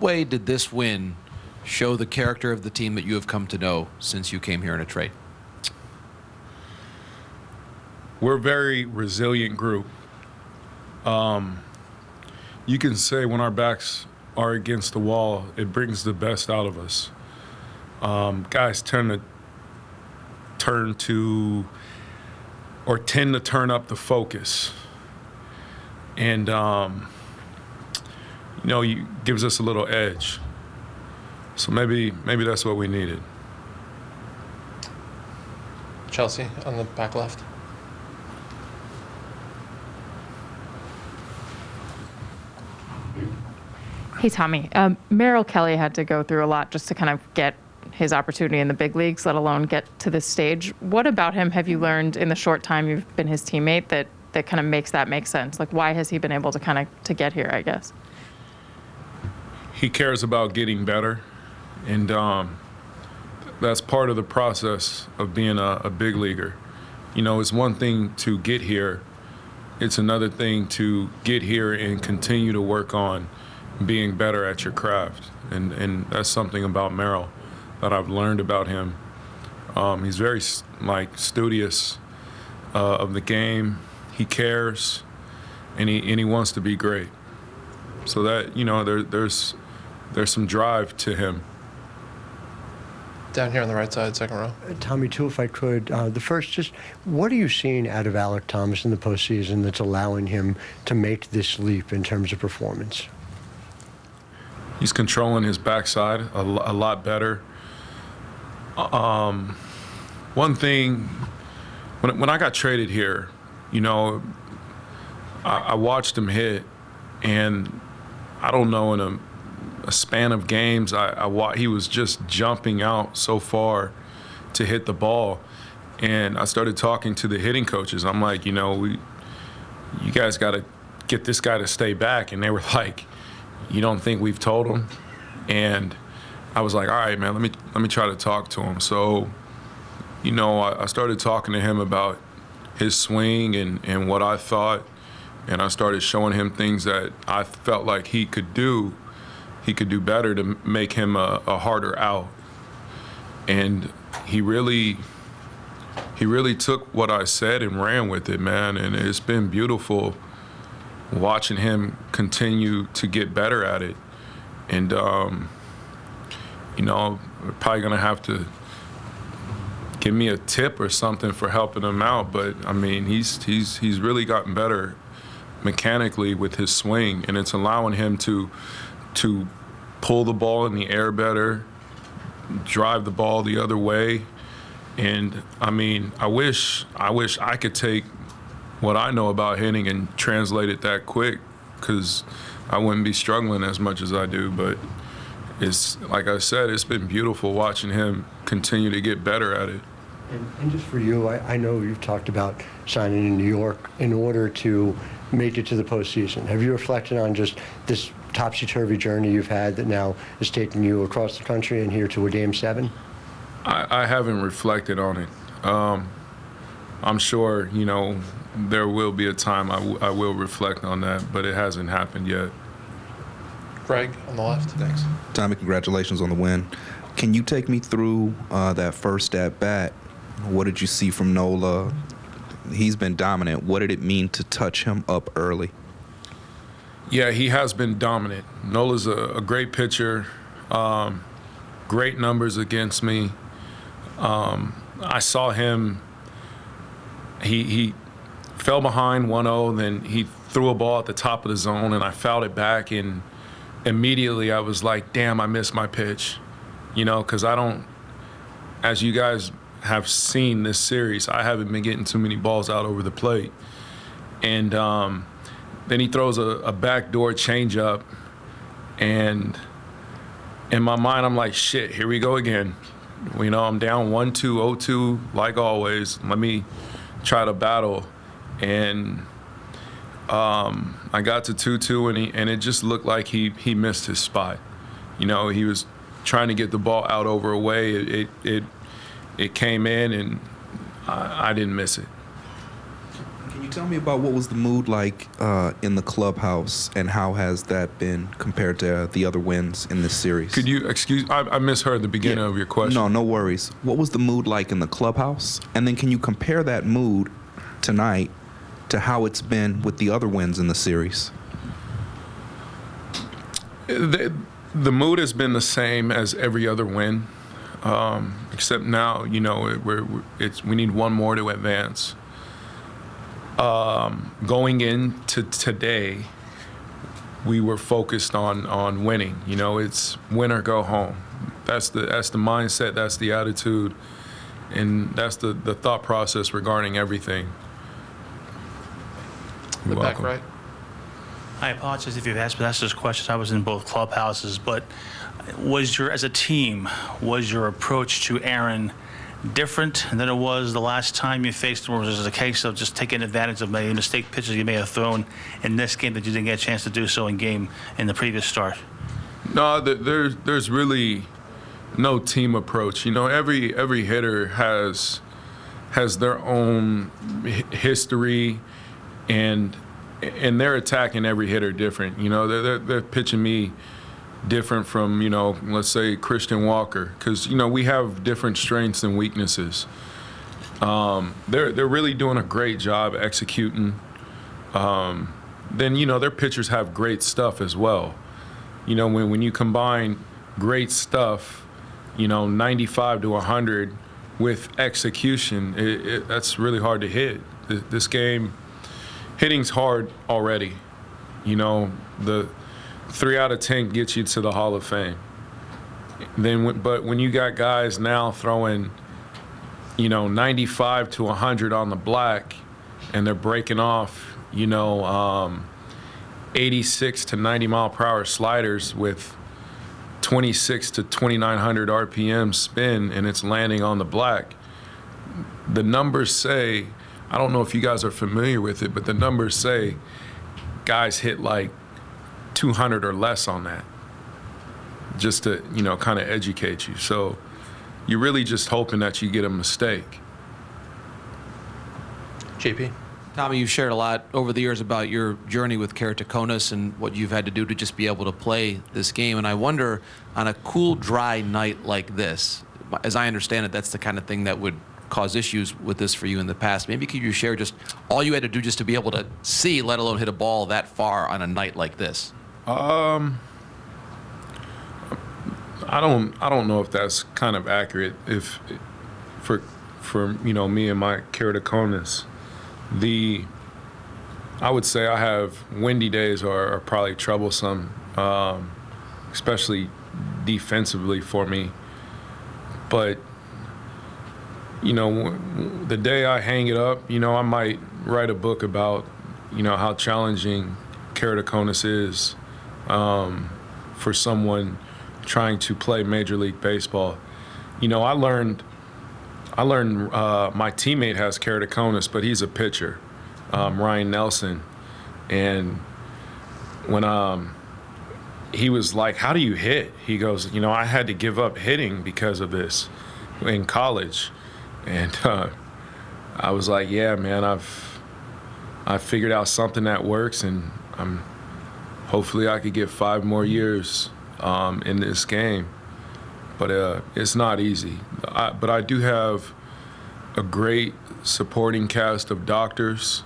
way did this win show the character of the team that you have come to know since you came here in a trade? We're a very resilient group. You can say when our backs are against the wall, it brings the best out of us. Guys tend to turn up the focus. And, gives us a little edge. So maybe that's what we needed. Chelsea on the back left. Hey, Tommy. Merrill Kelly had to go through a lot just to kind of get his opportunity in the big leagues, let alone get to this stage. What about him have you learned in the short time you've been his teammate that kind of makes that make sense? Like, why has he been able to to get here, I guess? He cares about getting better, and that's part of the process of being a big leaguer. It's one thing to get here. It's another thing to get here and continue to work on being better at your craft. And that's something about Merrill that I've learned about him. He's very, studious of the game. He cares, and he wants to be great. So that, there's some drive to him. Down here on the right side, second row. Tommy, too, if I could. The first, just what are you seeing out of Alec Thomas in the postseason that's allowing him to make this leap in terms of performance? He's controlling his backside a lot better. One thing, when I got traded here, I watched him hit, and I don't know, in a span of games, he was just jumping out so far to hit the ball. And I started talking to the hitting coaches. I'm like, you guys got to get this guy to stay back. And they were like, you don't think we've told him? And I was like, all right, man, let me try to talk to him. So, I started talking to him about his swing and what I thought, and I started showing him things that I felt like he could do better to make him a harder out. And he really took what I said and ran with it, man, and it's been beautiful watching him continue to get better at it. And we're probably gonna have to give me a tip or something for helping him out, but I mean, he's really gotten better mechanically with his swing, and it's allowing him to pull the ball in the air better, drive the ball the other way. And I mean, I wish I could take what I know about hitting and translate it that quick, because I wouldn't be struggling as much as I do. But it's, like I said, it's been beautiful watching him continue to get better at it. And just for you, I know you've talked about signing in New York in order to make it to the postseason. Have you reflected on just this topsy-turvy journey you've had that now is taking you across the country and here to a Game 7? I haven't reflected on it. I'm sure, there will be a time I will reflect on that, but it hasn't happened yet. Greg on the left. Thanks. Tommy, congratulations on the win. Can you take me through that first at bat? What did you see from Nola? He's been dominant. What did it mean to touch him up early? Yeah, he has been dominant. Nola's a great pitcher, great numbers against me. I saw him, he fell behind 1-0, then he threw a ball at the top of the zone, and I fouled it back, and immediately I was like, damn, I missed my pitch. Because I don't, as you guys have seen this series, I haven't been getting too many balls out over the plate. And then he throws a backdoor changeup, and in my mind, I'm like, shit, here we go again. I'm down 1-2, 0-2, like always. Let me try to battle. And I got to 2-2, and it just looked like he missed his spot. He was trying to get the ball out over a way. It came in, and I didn't miss it. Can you tell me about what was the mood like in the clubhouse, and how has that been compared to the other wins in this series? Could you I misheard the beginning of your question. No worries. What was the mood like in the clubhouse? And then can you compare that mood tonight to how it's been with the other wins in the series? The mood has been the same as every other win, except now, you know, we need one more to advance. Going into today, we were focused on winning. You know, it's win or go home. That's the mindset, that's the attitude, and that's the thought process regarding everything. The You're back welcome. right. I apologize if you've asked this question. I was in both clubhouses, but as a team, was your approach to Aaron different than it was the last time you faced him, or was it a case of just taking advantage of maybe mistake pitches you may have thrown in this game that you didn't get a chance to do so in the previous start? No, there's really no team approach. You know, every hitter has their own history, and they're attacking every hitter different. You know, they're pitching me different from, you know, let's say Christian Walker, because, you know, we have different strengths and weaknesses. They're really doing a great job executing. Then, you know, their pitchers have great stuff as well. You know, when you combine great stuff, you know, 95 to 100 with execution, that's really hard to hit. This game, hitting's hard already. You know, the 3 out of 10 gets you to the Hall of Fame. But when you got guys now throwing, you know, 95 to 100 on the black, and they're breaking off, you know, 86 to 90 mile per hour sliders with 26 to 2,900 RPM spin, and it's landing on the black. The numbers say, I don't know if you guys are familiar with it, but the numbers say guys hit like 200 or less on that, just to, you know, kind of educate you. So you're really just hoping that you get a mistake. JP. Tommy, you've shared a lot over the years about your journey with keratoconus and what you've had to do to just be able to play this game. And I wonder, on a cool, dry night like this, as I understand it, that's the kind of thing that would cause issues with this for you in the past. Maybe could you share just all you had to do just to be able to see, let alone hit a ball that far on a night like this? I don't know if that's kind of accurate. If for you know, me and my keratoconus, I would say I have windy days are probably troublesome, especially defensively for me. But you know, the day I hang it up, you know, I might write a book about, you know, how challenging keratoconus is for someone trying to play Major League Baseball. You know, I learned my teammate has keratoconus, but he's a pitcher, Ryan Nelson. And when he was like, how do you hit? He goes, you know, I had to give up hitting because of this in college. And I was like, yeah, man, I've figured out something that works, and hopefully I could get 5 more years in this game. But it's not easy. But I do have a great supporting cast of doctors.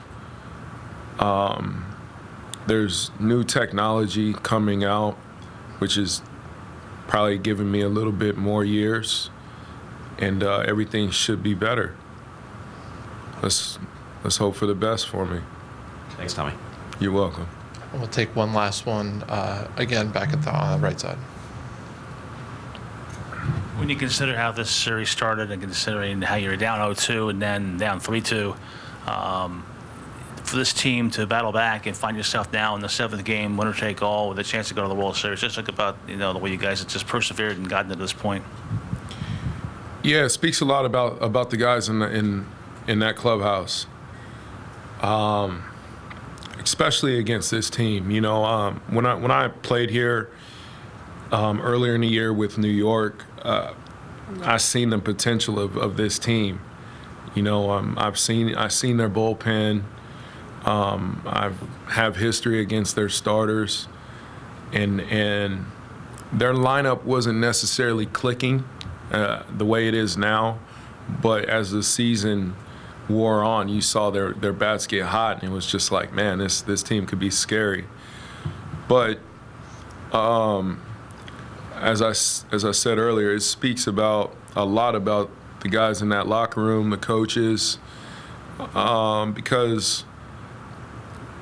There's new technology coming out, which is probably giving me a little bit more years, and everything should be better. Let's hope for the best for me. Thanks, Tommy. You're welcome. We'll take one last one, again, back at the right side. When you consider how this series started and considering how you were down 0-2 and then down 3-2, for this team to battle back and find yourself now in the 7th game, winner take all, with a chance to go to the World Series, just think about, you know, the way you guys have just persevered and gotten to this point. Yeah, it speaks a lot about the guys in that clubhouse, especially against this team. You know, when I played here earlier in the year with New York, I seen the potential of this team. You know, I've seen their bullpen. I have history against their starters, and their lineup wasn't necessarily clicking the way it is now, but as the season wore on, you saw their bats get hot, and it was just like, man, this team could be scary. But as I said earlier, it speaks a lot about the guys in that locker room, the coaches, because,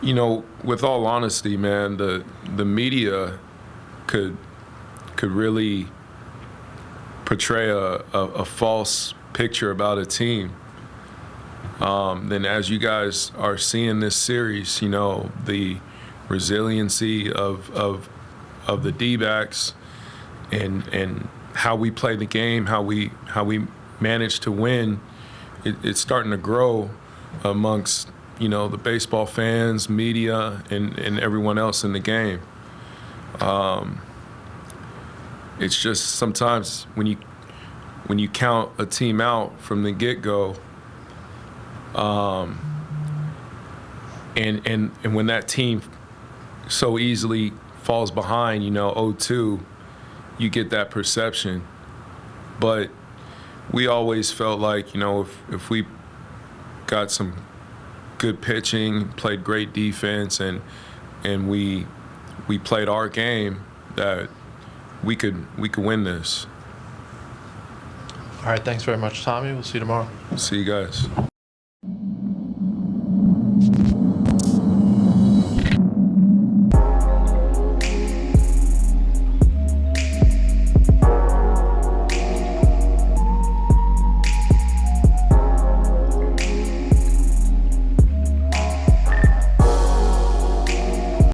you know, with all honesty, man, the media could really portray a false picture about a team. Then as you guys are seeing this series, you know, the resiliency of the D-backs and how we play the game, how we manage to win, it's starting to grow amongst, you know, the baseball fans, media, and everyone else in the game. It's just sometimes when you count a team out from the get-go, and when that team so easily falls behind, you know, 0-2, you get that perception. But we always felt like, you know, if we got some good pitching, played great defense, and we played our game, that we could win this. All right, thanks very much, Tommy. We'll see you tomorrow. See you guys.